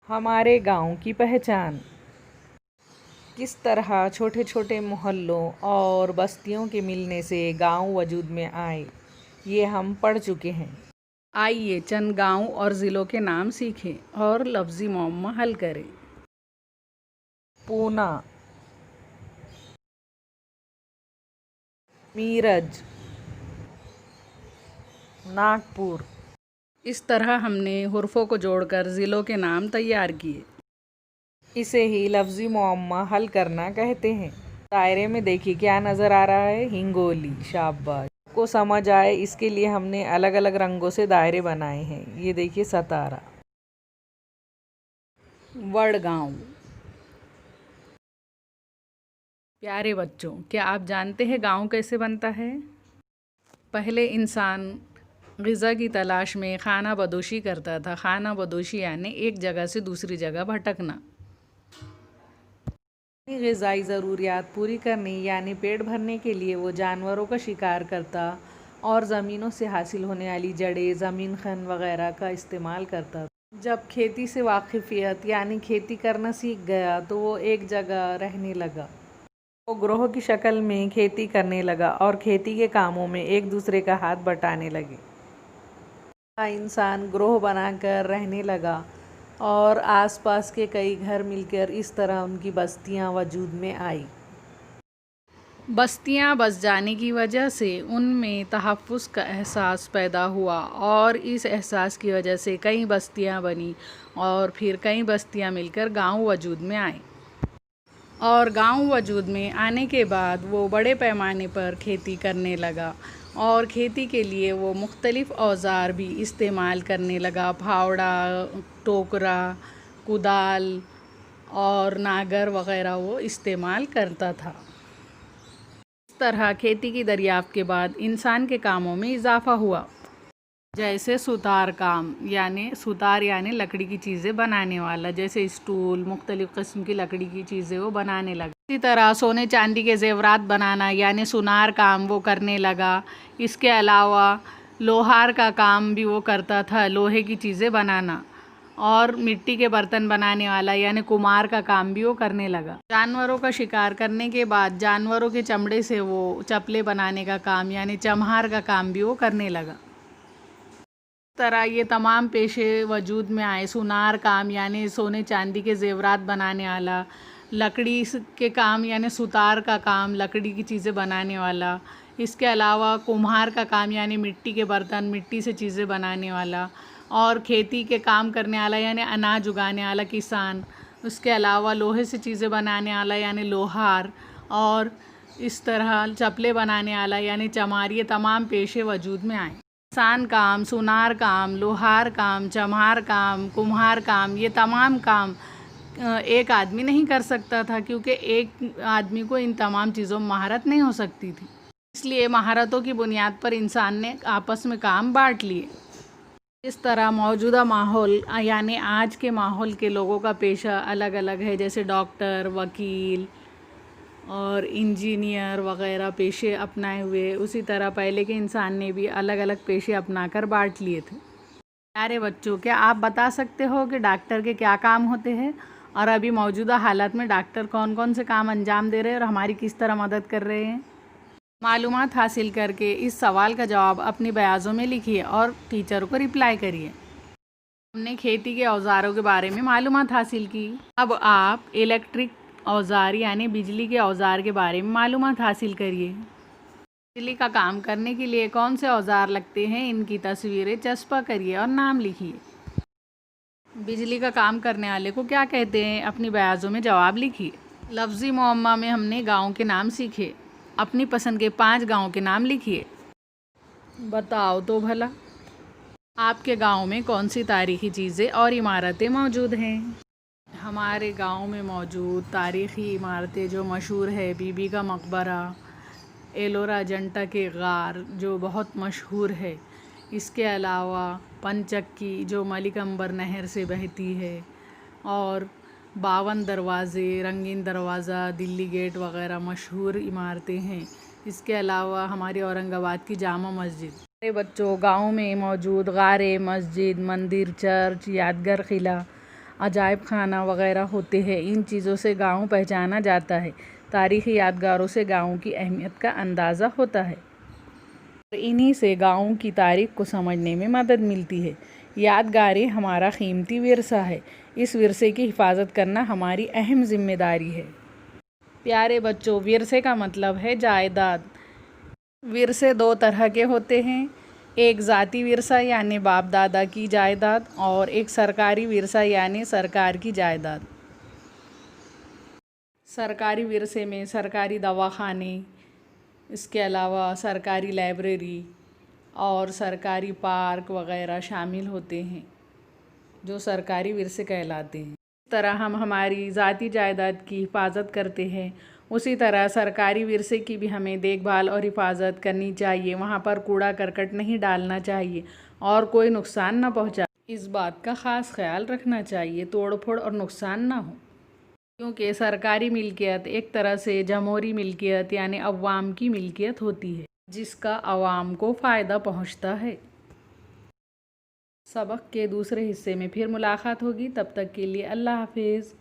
हमारे गांव की पहचान। किस तरह छोटे छोटे मोहल्लों और बस्तियों के मिलने से गांव वजूद में आए, ये हम पढ़ चुके हैं। आइए चंद गांव और ज़िलों के नाम सीखें और लफ्ज़ी मुअम्मा हल करें। पूना, मीरज, नागपुर। इस तरह हमने हुर्फ़ों को जोड़कर ज़िलों के नाम तैयार किए। इसे ही लफ्ज़ी मुअम्मा हल करना कहते हैं। दायरे में देखिए क्या नज़र आ रहा है, हिंगोली। शाबाश। को समझ आए इसके लिए हमने अलग अलग रंगों से दायरे बनाए हैं। ये देखिए सतारा। वडगांव। प्यारे बच्चों, क्या आप जानते हैं गांव कैसे बनता है? पहले इंसान ग़िज़ा की तलाश में खाना बदोशी करता था। खाना बदोशी यानी एक जगह से दूसरी जगह भटकना। अपनी ग़िज़ाई ज़रूरियात पूरी करने यानी पेट भरने के लिए वो जानवरों का शिकार करता और ज़मीनों से हासिल होने वाली जड़ें, ज़मीन खन वगैरह का इस्तेमाल करता। जब खेती से वाकिफ़ियत यानी खेती करना सीख गया तो वो एक जगह रहने लगा। वो ग्रोह की शक्ल में खेती करने लगा और खेती के कामों में एक दूसरे का हाथ बटाने लगे। इंसान ग्रोह बनाकर रहने लगा और आसपास के कई घर मिलकर इस तरह उनकी बस्तियां वजूद में आई। बस्तियां बस जाने की वजह से उनमें तहफ़्फ़ुज़ का एहसास पैदा हुआ और इस एहसास की वजह से कई बस्तियां बनी और फिर कई बस्तियां मिलकर गांव वजूद में आए। और गांव वजूद में आने के बाद वो बड़े पैमाने पर खेती करने लगा और खेती के लिए वो मुख्तलिफ़ औज़ार भी इस्तेमाल करने लगा। फावड़ा, टोकरा, कुदाल और नागर वग़ैरह वो इस्तेमाल करता था। इस तरह खेती की दरियाफ्त के बाद इंसान के कामों में इजाफ़ा हुआ, जैसे सुतार काम यानी लकड़ी की चीज़ें बनाने वाला, जैसे स्टूल, मुख्तलिफ़ किस्म की लकड़ी की चीज़ें वो बनाने लगा। इसी तरह सोने चांदी के ज़ेवरात बनाना यानी सुनार काम वो करने लगा। इसके अलावा लोहार का काम भी वो करता था, लोहे की चीज़ें बनाना। और मिट्टी के बर्तन बनाने वाला यानी कुम्हार का काम भी वो करने लगा। जानवरों का शिकार करने के बाद जानवरों के चमड़े से वो चप्पलें बनाने का काम यानी चम्हार का काम भी वो करने लगा। इस तरह ये तमाम पेशे वजूद में आए। सुनार काम यानी सोने चांदी के ज़ेवरात बनाने वाला, लकड़ी के काम यानी सुतार का काम, लकड़ी की चीज़ें बनाने वाला। इसके अलावा कुम्हार का काम यानी मिट्टी के बर्तन, मिट्टी से चीज़ें बनाने वाला। और खेती के काम करने वाला यानी अनाज उगाने वाला किसान। उसके अलावा लोहे से चीज़ें बनाने वाला यानी लोहार। और इस तरह चप्पलें बनाने वाला यानी चमार। ये तमाम पेशे वजूद में आए। किसान काम, सुनार काम, लोहार काम, चम्हार काम, कुम्हार काम, ये तमाम काम एक आदमी नहीं कर सकता था, क्योंकि एक आदमी को इन तमाम चीज़ों में महारत नहीं हो सकती थी। इसलिए महारतों की बुनियाद पर इंसान ने आपस में काम बांट लिए। इस तरह मौजूदा माहौल यानी आज के माहौल के लोगों का पेशा अलग अलग है, जैसे डॉक्टर, वकील और इंजीनियर वग़ैरह पेशे अपनाए हुए। उसी तरह पहले के इंसान ने भी अलग अलग पेशे अपनाकर बांट लिए थे। प्यारे बच्चों, क्या आप बता सकते हो कि डॉक्टर के क्या काम होते हैं और अभी मौजूदा हालात में डॉक्टर कौन कौन से काम अंजाम दे रहे हैं और हमारी किस तरह मदद कर रहे हैं? मालूमात हासिल करके इस सवाल का जवाब अपनी बयाज़ों में लिखिए और टीचर को रिप्लाई करिए। हमने खेती के औज़ारों के बारे में मालूमात हासिल की। अब आप इलेक्ट्रिक औज़ार यानी बिजली के औज़ार के बारे में मालूमात हासिल करिए। बिजली का काम करने के लिए कौन से औज़ार लगते हैं, इनकी तस्वीरें चस्पा करिए और नाम लिखिए। बिजली का काम करने वाले को क्या कहते हैं, अपनी बयाज़ों में जवाब लिखिए। लफ्ज़ी मुअम्मा में हमने गाँव के नाम सीखे। अपनी पसंद के 5 गाँव के नाम लिखिए। बताओ तो भला, आपके गांव में कौन सी तारीख़ी चीज़ें और इमारतें मौजूद हैं? हमारे गांव में मौजूद तारीख़ी इमारतें जो मशहूर है, बीबी का मकबरा, एलोरा अजंता के गार जो बहुत मशहूर है। इसके अलावा पंचक्की जो मलिक अंबर नहर से बहती है, और 52 दरवाज़े, रंगीन दरवाज़ा, दिल्ली गेट वग़ैरह मशहूर इमारतें हैं। इसके अलावा हमारी औरंगाबाद की जामा मस्जिद। मेरे बच्चों, गाँव में मौजूद गारे, मस्जिद, मंदिर, चर्च, यादगार किला अजायब खाना वगैरह होते हैं। इन चीज़ों से गाँव पहचाना जाता है। तारीख़ी यादगारों से गाँव की अहमियत का अंदाज़ा होता है। इन्हीं से गाँव की तारीख़ को समझने में मदद मिलती है। यादगारें हमारा कीमती विरसा है। इस विरसे की हिफाजत करना हमारी अहम जिम्मेदारी है। प्यारे बच्चों, विरसे का मतलब है जायदाद। विरसे दो तरह के होते हैं, एक ज़ाती विरसा यानी बाप दादा की जायदाद और एक सरकारी विरसा यानी सरकार की जायदाद। सरकारी विरसे में सरकारी दवाखाने, इसके अलावा सरकारी लाइब्रेरी और सरकारी पार्क वगैरह शामिल होते हैं, जो सरकारी विरसे कहलाते हैं। इस तरह हम हमारी ज़ाती जायदाद की हिफाजत करते हैं, उसी तरह सरकारी विरसे की भी हमें देखभाल और हिफाजत करनी चाहिए। वहाँ पर कूड़ा करकट नहीं डालना चाहिए और कोई नुकसान न पहुँचाए, इस बात का ख़ास ख्याल रखना चाहिए, तोड़ फोड़ और नुकसान ना हो। क्योंकि सरकारी मिल्कियत एक तरह से जमहूरी मिल्कियत यानी अवाम की मिल्कियत होती है, जिसका अवाम को फ़ायदा पहुंचता है। सबक के दूसरे हिस्से में फिर मुलाकात होगी, तब तक के लिए अल्लाह हाफिज़।